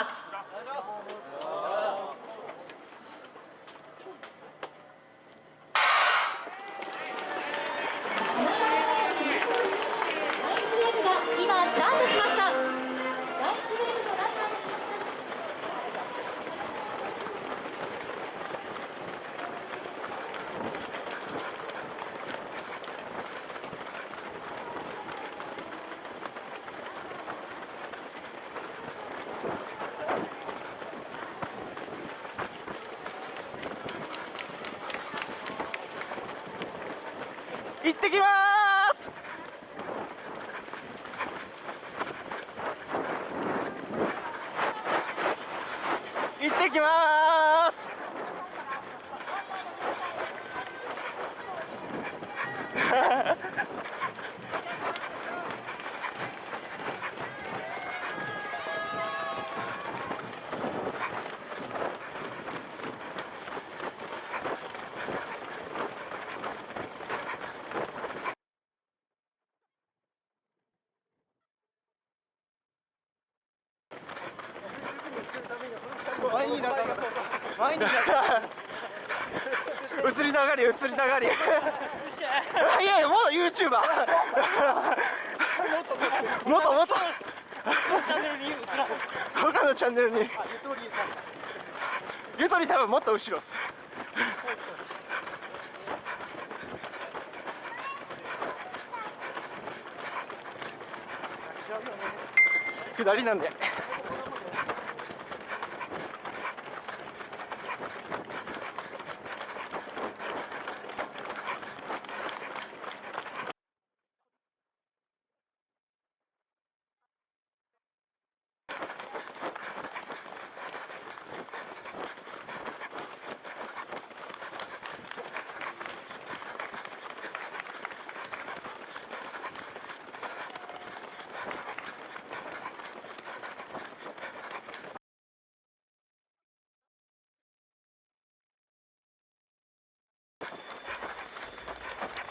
ーツ。今スタートしました。第1ゲームのランナー行ってきます。行ってきます。移りたがり移りたがり。いやいや、もう YouTuber。もっともっとチャンネルに移らん。他のチャンネルに。ゆとり多分もっと後ろっす。下りなんで。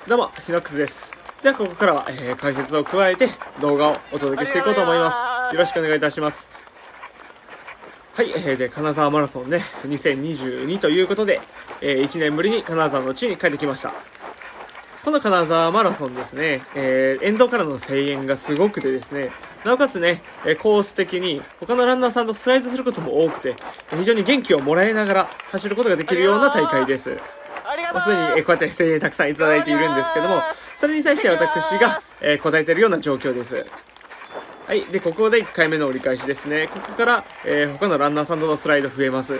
どうも、ヒノックスです。では、ここからは、解説を加えて動画をお届けしていこうと思います。よろしくお願いいたします。はい、で、金沢マラソンね、2022ということで、1年ぶりに金沢の地に帰ってきました。この金沢マラソンですね、沿道からの声援がすごくてですね、なおかつね、コース的に他のランナーさんとスライドすることも多くて、非常に元気をもらいながら走ることができるような大会です。すでにこうやって声援たくさんいただいているんですけども、それに対して私が答えているような状況です。はい。で、ここで1回目の折り返しですね。ここから、他のランナーさんとのスライド増えます。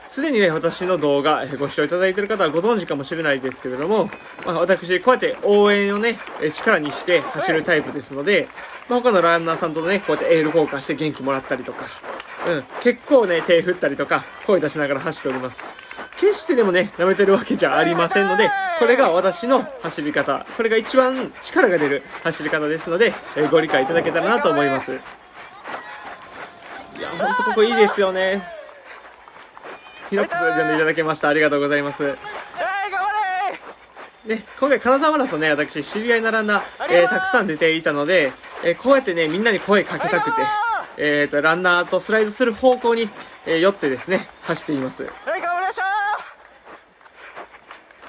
すでにね、私の動画、ご視聴いただいている方はご存知かもしれないですけれども、私、こうやって応援をね、力にして走るタイプですので、他のランナーさんとね、こうやってエール交換して元気もらったりとか、結構ね、手振ったりとか、声出しながら走っております。決してでもね、舐めてるわけじゃありませんので、これが私の走り方、これが一番力が出る走り方ですので、ご理解いただけたらなと思います。いや、ほんとここいいですよね。ヒノックス呼んでいただきました。ありがとうございます。ね、今回金沢マラソンね、私、知り合いのランナー、たくさん出ていたので、こうやってね、みんなに声かけたくて、ランナーとスライドする方向に、寄ってですね、走っています。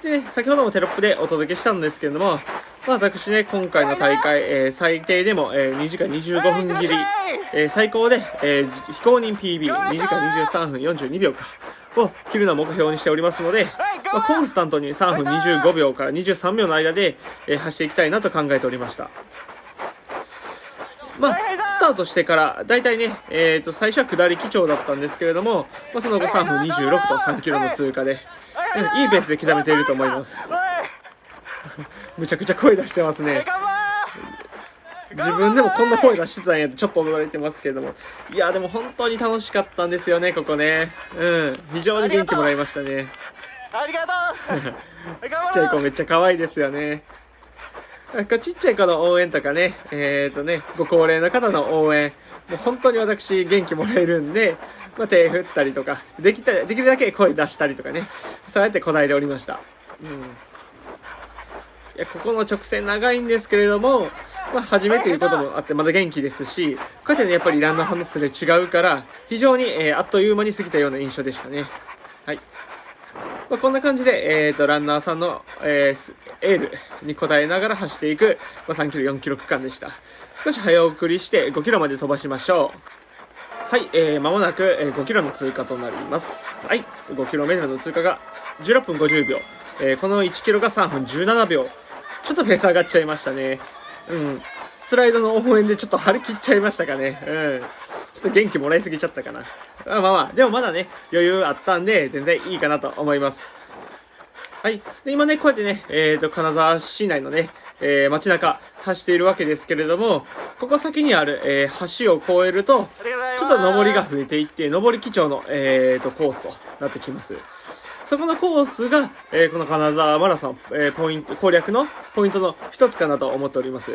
でね、先ほどもテロップでお届けしたんですけれども、私ね、今回の大会、最低でも、2時間25分切り、最高で、非公認 PB2 時間23分42秒かを切るのを目標にしておりますので、コンスタントに3分25秒から23秒の間で、走っていきたいなと考えておりました。スタートしてからだいたいね、最初は下り基調だったんですけれども、その後3分26と3キロの通過で、いいペースで刻めていると思います。むちゃくちゃ声出してますね。自分でもこんな声出してたんやってちょっと驚いてますけれども、いやでも本当に楽しかったんですよね、ここね。非常に元気もらいましたね。ありがとう。ちっちゃい子めっちゃ可愛いですよね。ちっちゃい子の応援とかね、ご高齢の方の応援、もう本当に私元気もらえるんで、手振ったりとか、できるだけ声出したりとかね、そうやってこないでおりました。いや、ここの直線長いんですけれども、初めということもあって、まだ元気ですし、こうやってね、やっぱりランナーさんのすれ違うから、非常に、あっという間に過ぎたような印象でしたね。はい。こんな感じで、ランナーさんの、エールに応えながら走っていく、3キロ、4キロ区間でした。少し早送りして5キロまで飛ばしましょう。はい、間もなく、5キロの通過となります。はい、5キロメートルの通過が16分50秒。この1キロが3分17秒。ちょっとペース上がっちゃいましたね。うん。スライドの応援でちょっと張り切っちゃいましたかね。うん。ちょっと元気もらいすぎちゃったかな。でもまだね、余裕あったんで、全然いいかなと思います。はい。で、今ね、こうやってね、金沢市内のね、街中走っているわけですけれども、ここ先にある、橋を越えると、ちょっと上りが増えていって、上り基調の、コースとなってきます。そこのコースが、この金沢マラソン、攻略のポイントの一つかなと思っております。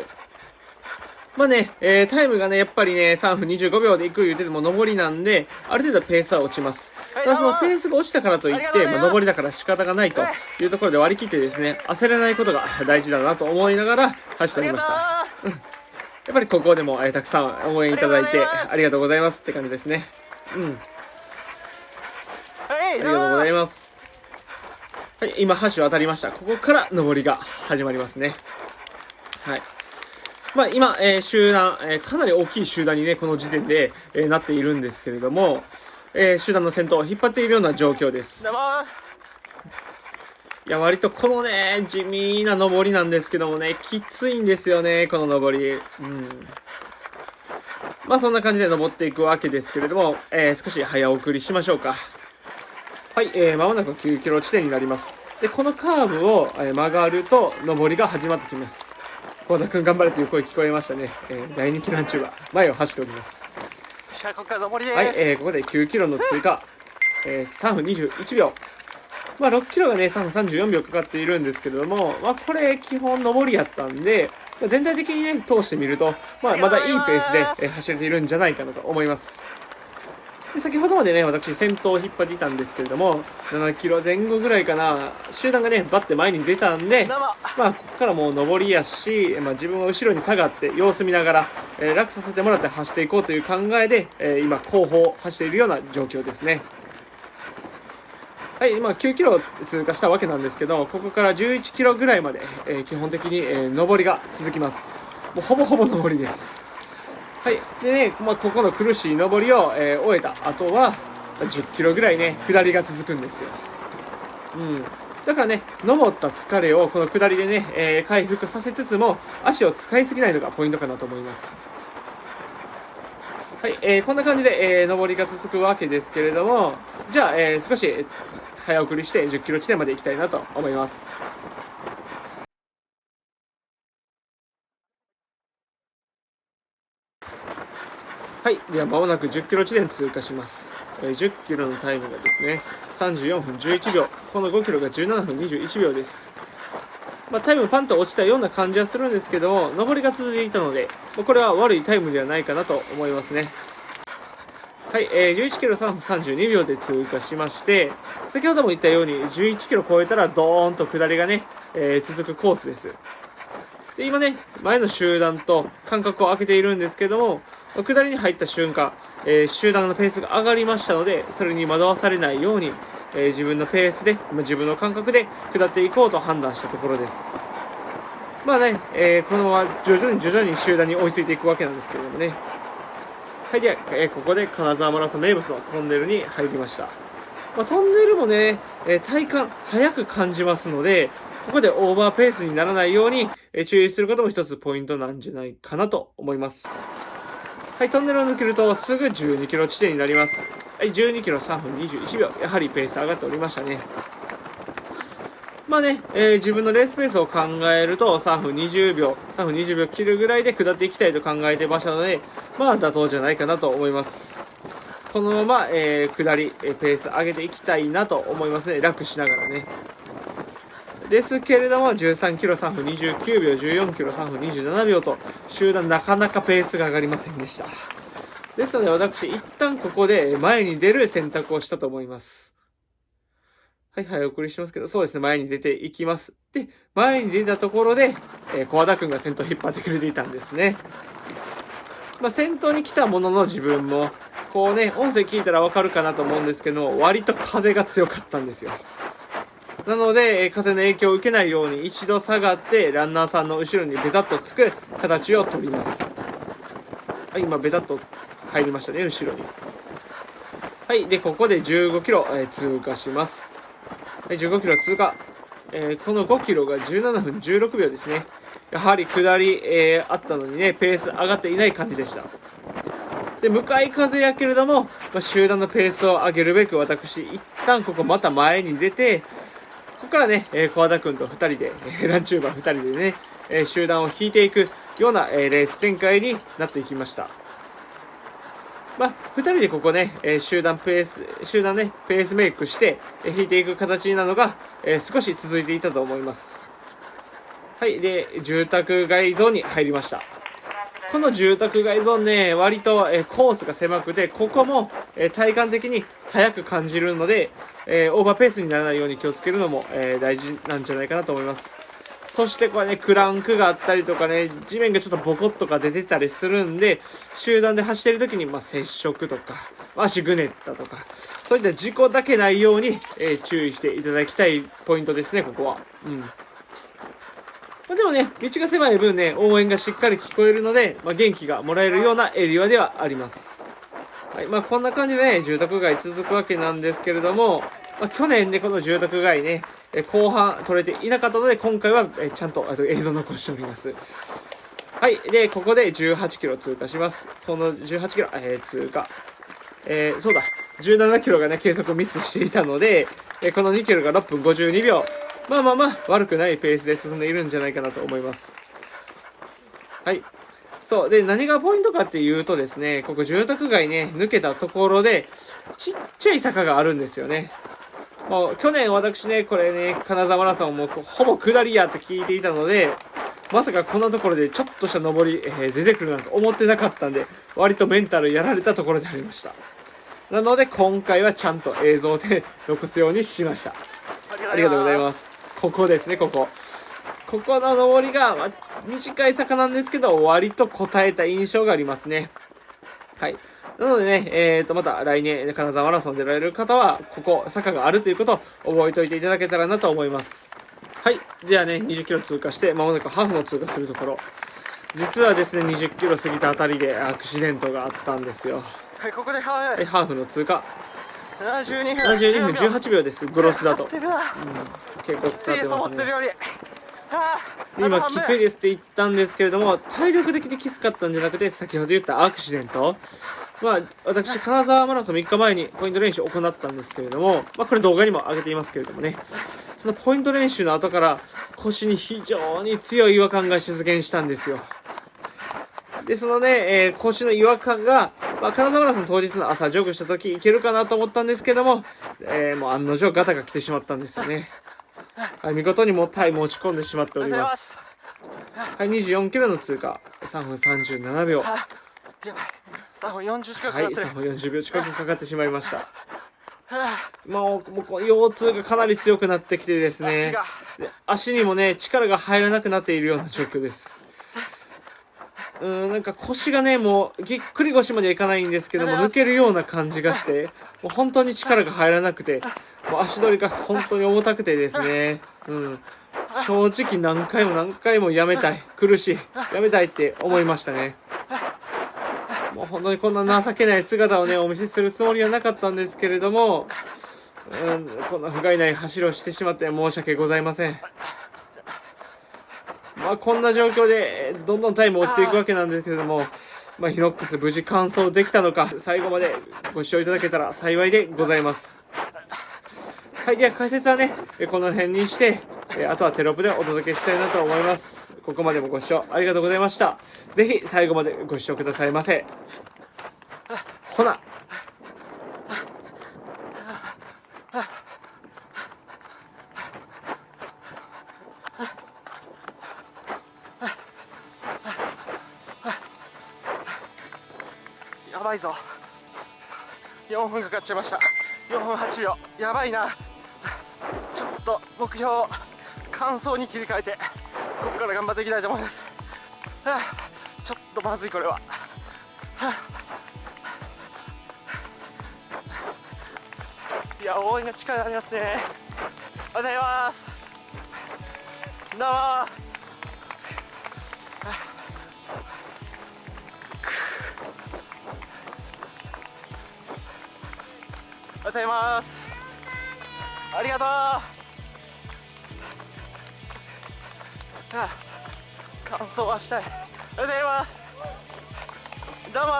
タイムがね、やっぱりね、3分25秒で行く言うてても上りなんで、ある程度ペースは落ちます。そのペースが落ちたからといって、上りだから仕方がないというところで割り切ってですね、焦らないことが大事だなと思いながら走っておりました。やっぱりここでも、たくさん応援いただいてありがとうございますって感じですね。ありがとうございます。はい、今橋渡りました。ここから上りが始まりますね。はい。今、集団、かなり大きい集団にね、この時点で、なっているんですけれども、集団の先頭を引っ張っているような状況です。いや、割とこのね、地味な上りなんですけどもね、きついんですよね、この上り。そんな感じで登っていくわけですけれども、少し早送りしましょうか。はい、間もなく9キロ地点になります。で、このカーブを、曲がると、上りが始まってきます。幸田くん頑張れという声聞こえましたね。第2キロ中は前を走っております。ここから上りです。はい、ここで9キロの通過、3分21秒。6キロがね、3分34秒かかっているんですけれども、これ基本上りやったんで、全体的にね、通してみると、まだいいペースで、走れているんじゃないかなと思います。で、先ほどまでね、私先頭を引っ張っていたんですけれども、7キロ前後ぐらいかな、集団がね、バッて前に出たんで、ここからもう上りやし、自分は後ろに下がって様子見ながら、楽させてもらって走っていこうという考えで、今後方を走っているような状況ですね。はい、9キロ通過したわけなんですけど、ここから11キロぐらいまで、基本的に、上りが続きます。もうほぼほぼ上りです。はい。でね、ここの苦しい上りを、終えた後は、10キロぐらいね、下りが続くんですよ。だからね、登った疲れをこの下りでね、回復させつつも、足を使いすぎないのがポイントかなと思います。はい、こんな感じで、上りが続くわけですけれども、じゃあ、少し早送りして10キロ地点まで行きたいなと思います。はい。では、まもなく10キロ地点通過します。10キロのタイムがですね、34分11秒。この5キロが17分21秒です。タイムパンと落ちたような感じはするんですけども、上りが続いたので、これは悪いタイムではないかなと思いますね。はい、11キロ3分32秒で通過しまして、先ほども言ったように11キロ超えたらドーンと下りがね、続くコースです。で、今ね、前の集団と間隔を空けているんですけども、下りに入った瞬間、集団のペースが上がりましたので、それに惑わされないように、自分のペースで、自分の感覚で下っていこうと判断したところです。このまま徐々に集団に追いついていくわけなんですけれどもね。はい、では、ここで金沢マラソン名物のトンネルに入りました。トンネルもね、体感早く感じますので、ここでオーバーペースにならないように、注意することも一つポイントなんじゃないかなと思います。はい、トンネルを抜けるとすぐ12キロ地点になります。はい、12キロ3分21秒。やはりペース上がっておりましたね。自分のレースペースを考えると3分20秒切るぐらいで下っていきたいと考えてましたので、妥当じゃないかなと思います。このまま、下り、ペース上げていきたいなと思いますね。楽しながらね。ですけれども、13キロ3分29秒、14キロ3分27秒と、集団なかなかペースが上がりませんでした。ですので私、一旦ここで前に出る選択をしたと思います。はい、早送りしますけど、そうですね、前に出ていきます。で、前に出たところで、小和田くんが先頭引っ張ってくれていたんですね。先頭に来たものの自分も、こうね、音声聞いたらわかるかなと思うんですけども、割と風が強かったんですよ。なので、風の影響を受けないように一度下がって、ランナーさんの後ろにベタッとつく形を取ります。はい、今ベタッと入りましたね、後ろに。はい、で、ここで15キロ、通過します。はい、15キロ通過。この5キロが17分16秒ですね。やはり下り、あったのにね、ペース上がっていない感じでした。で、向かい風やけれども、集団のペースを上げるべく私、一旦ここまた前に出て、ここからね、小和田くんと2人で、ランチューバー2人でね、集団を引いていくような、レース展開になっていきました。2人でここね、集団ね、ペースメイクして、引いていく形なのが、少し続いていたと思います。はい、で、住宅街ゾーンに入りました。この住宅街ゾーンね、割と、コースが狭くて、ここも、体感的に速く感じるので、オーバーペースにならないように気をつけるのも、大事なんじゃないかなと思います。そしてこれね、クランクがあったりとかね、地面がちょっとボコッとか出てたりするんで、集団で走ってる時に、接触とか、足ぐねったとか、そういった事故だけないように、注意していただきたいポイントですね、ここは。でもね、道が狭い分ね、応援がしっかり聞こえるので、元気がもらえるようなエリアではあります。はい、こんな感じでね、住宅街続くわけなんですけれども、去年ね、この住宅街ね、後半取れていなかったので、今回はちゃんと映像残しております。はい。で、ここで18キロ通過します。この18キロ、通過。そうだ。17キロがね、計測ミスしていたので、この2キロが6分52秒。悪くないペースで進んでいるんじゃないかなと思います。はい。そう。で、何がポイントかっていうとですね、ここ住宅街ね、抜けたところで、ちっちゃい坂があるんですよね。もう、去年私ね、これね、金沢マラソンもほぼ下りやって聞いていたので、まさかこんなところでちょっとした上り、出てくるなんて思ってなかったんで、割とメンタルやられたところでありました。なので、今回はちゃんと映像で残すようにしました。ありがとうございます。ここですね、ここ。ここの上りが、短い坂なんですけど、割と答えた印象がありますね。はい。なのでね、また来年、金沢マラソン出られる方は、ここ、坂があるということを覚えておいていただけたらなと思います。はい。ではね、20キロ通過して、まもなくハーフも通過するところ。実はですね、20キロ過ぎたあたりでアクシデントがあったんですよ。はい、ここでハーフの通過。72分18秒です、グロスだと。結構かかってますね。今、きついですって言ったんですけれども、体力的にきつかったんじゃなくて、先ほど言ったアクシデント。私、金沢マラソン3日前にポイント練習を行ったんですけれども、これ動画にも上げていますけれどもね、そのポイント練習の後から腰に非常に強い違和感が出現したんですよ。で、そのね、腰の違和感が、金沢マラソン当日の朝ジョグした時いけるかなと思ったんですけども、もう案の定ガタが来てしまったんですよね。はい、見事にもうタイム落ち込んでしまっております。はい、24キロの通過、3分37秒。3分40近くはい、3分40秒近くかかってしまいました。もうこう腰痛がかなり強くなってきてですね、足にもね、力が入らなくなっているような状況です。なんか腰がね、もうぎっくり腰までいかないんですけども、抜けるような感じがして、もう本当に力が入らなくて、もう足取りが本当に重たくてですね、正直何回もやめたい、苦しい、やめたいって思いましたね。もう本当にこんな情けない姿をね、お見せするつもりはなかったんですけれども、こんな不甲斐ない走りをしてしまって申し訳ございません。こんな状況でどんどんタイム落ちていくわけなんですけれども、ヒノックス無事完走できたのか、最後までご視聴いただけたら幸いでございます。はい、では解説はね、この辺にして、あとはテロップでお届けしたいなと思います。ここまでもご視聴ありがとうございました。ぜひ最後までご視聴くださいませ。ほな。やばいぞ。4分かかっちゃいました。4分8秒。やばいな。ちょっと目標乾燥に切り替えてここから頑張っていきたいと思います。ちょっとまずいこれは。いや、応援が力ありますね。おはようございます。どうもー。おはようございます。ありがとう。乾燥はしたい。おはようございます。どうも。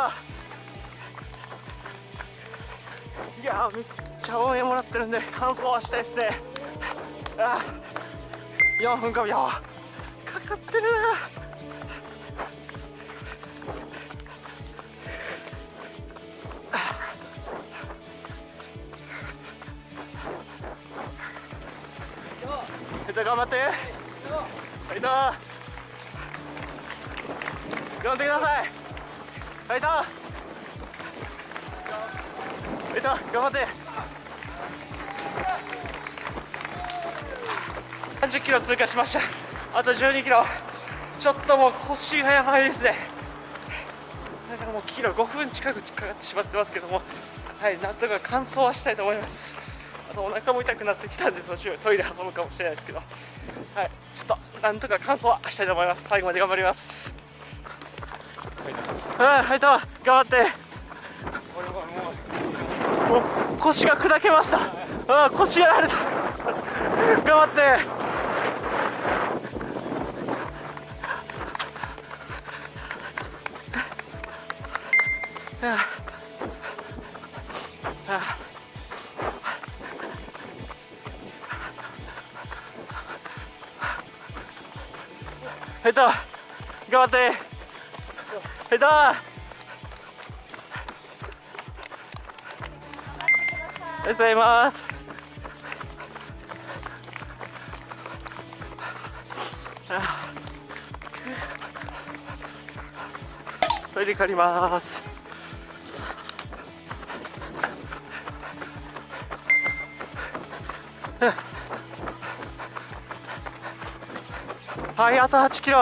いやー、めっちゃ応援もらってるんで乾燥はしたいですね。4分5秒かかってるな。頑張って。ファイト。頑張ってください。ファイト。ファイト。頑張って。30キロ通過しました。あと12キロ。ちょっともう腰がやばいですね。だからもうキロ5分近くかかってしまってますけども、はい、なんとか完走はしたいと思います。あとお腹も痛くなってきたんで途中トイレ挟むかもしれないですけど、はい、ちょっとなんとか完走はしたいと思います。最後まで頑張ります。はい、頑張って。もう腰が砕けました。腰やられた。頑張って。頑張って。ありがとうございます。トイレ借ります。はい、あと8キロ。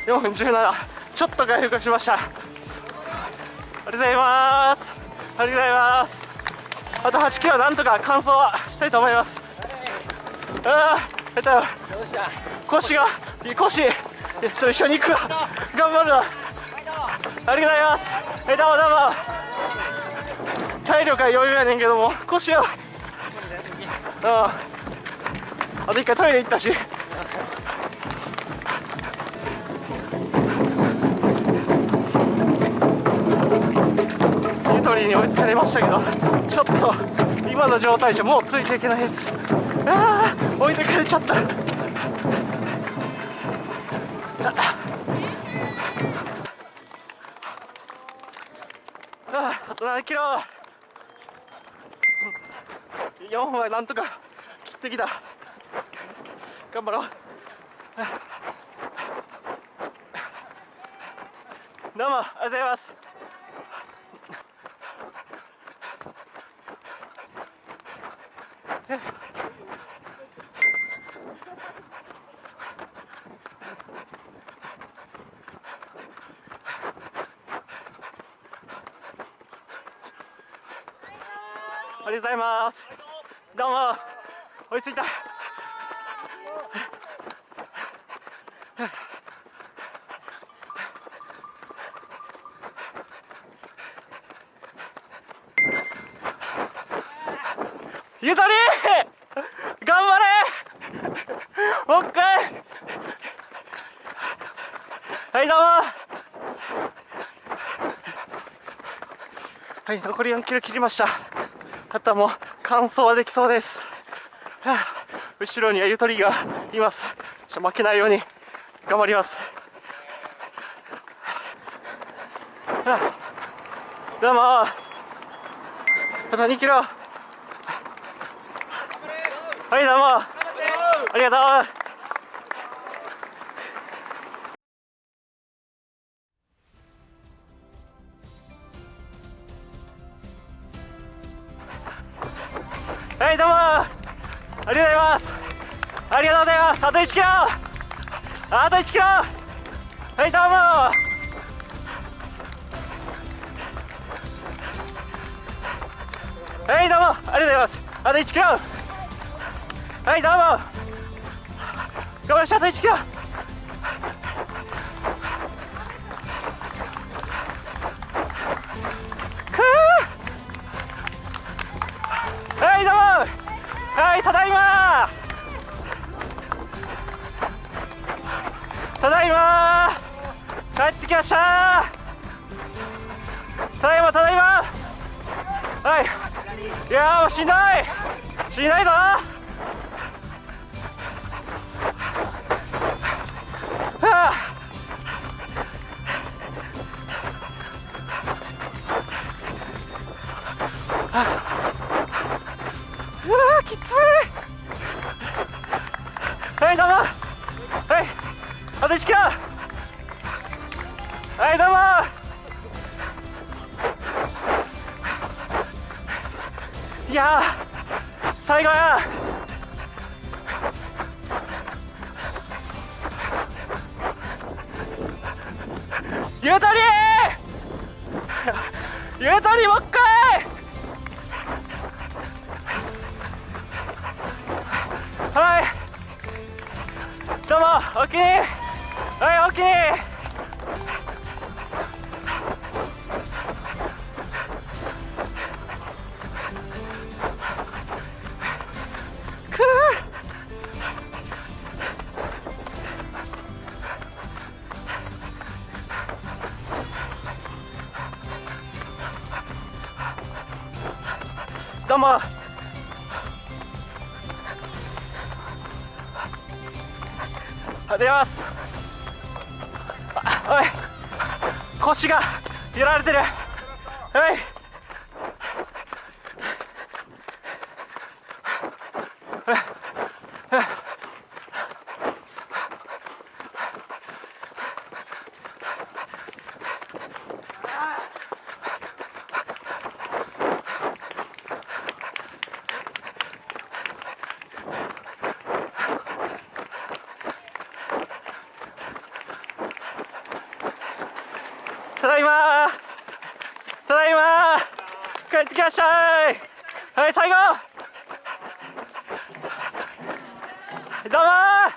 4分17。ちょっと回復しました。ありがとうございます。ありがとうございます。あと8キロなんとか完走はしたいと思います。腰がちょっと一緒に行くわ。頑張るわ。ありがとうございます。どうも。体力は余裕やねんけども腰はあと一回トイレ行ったし。ゆとりに追いつかれましたけど、ちょっと今の状態じゃもうついていけないです。置いてかれちゃった。あと7キロ。4分はなんとか切ってきた。頑張ろう。どうもありがとうございます。ありがとうございます。どうも追いついた。ゆとり頑張れ。もう一回。はい、どうも。はい、残り4キロ切りました。あとはもう完走はできそうです。後ろにはゆとりがいます。負けないように頑張ります。どうも。あと2キロ。はい、どうもありがとう。どうもありがとうございます。ありがとうございます。あと1キロ、あと1キロ。はいどうもはいどうもありがとうございます。あと1キロ。はいどうも頑張りました。あと1キロ。はいどうもはいただいまただいま帰ってきました。ただいまただいま。はいいやーもうしんどいしんどいぞ。うわーきつい。はいどうもはいあと1キロ。はいどうもいやー最後や。ゆとりゆとりもう一回。はいどうもおおきにはいおおきに。どうも出ます。おい腰が揺られてる。はいただいまただいま帰ってきましたー。はい最後どうもは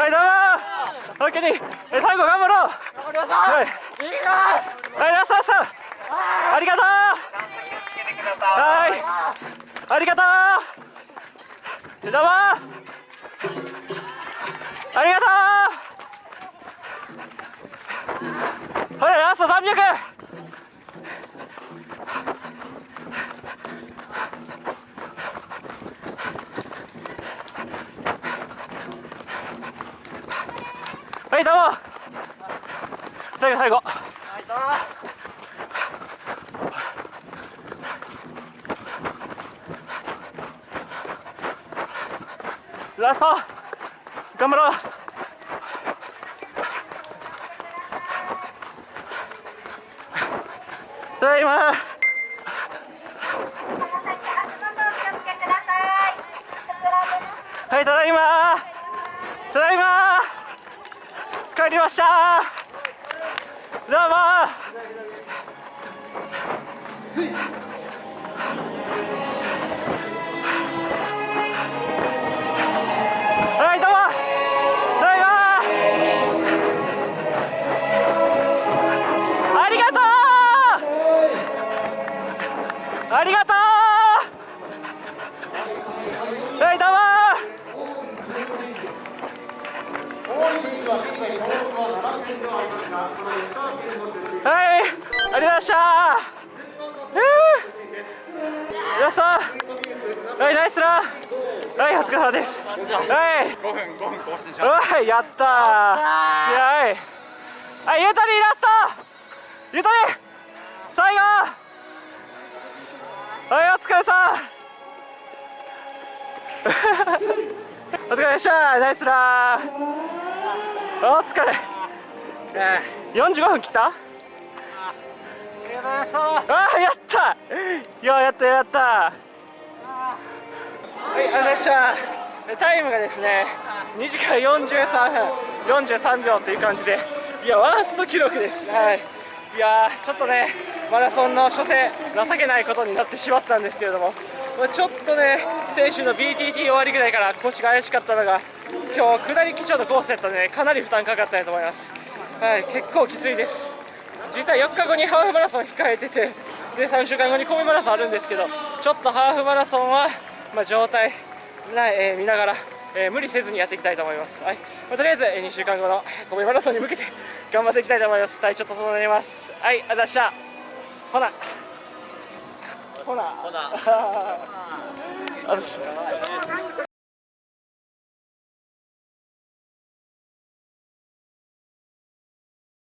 いどうもおおきに最後頑張ろう。頑張りましょう。はいはいラストラストありがとう。はいありがとうどうもありがとう。ほらラスト300。はいどうも最後最後ラスト頑張ろう。ただいまはいただいまただいま帰りました。どうもはいどうもただいまありがとうありがとうはいどうもはいありがとうございました。ラストはいナイスランはいお疲れ様です。はい5分更新しまはい、やったー。はい。はい、ゆとりラスト。ゆとり。最後。はい、お疲れさん。お疲れでした。ナイスラー。お疲れ。45分切った。りがとうございました。ああ、やった。いや、やったやった。はい、ありがとうございました。タイムがですね、2時間43分43秒という感じで、いや、ワースト記録です。はい。いやー、ちょっとね、マラソンの初戦、情けないことになってしまったんですけれども、ちょっとね、先週の BTT 終わりぐらいから腰が怪しかったのが、今日下り基調のコースだったので、かなり負担かかったと思います。はい、結構きついです。実際4日後にハーフマラソン控えてて、で3週間後に神戸マラソンあるんですけど、ちょっとハーフマラソンは、状態見ながら、無理せずにやっていきたいと思います。はい、とりあえず2週間後の神戸マラソンに向けて頑張っていきたいと思います。体調整えます。はい、ありがとうございました。ほな。ほな。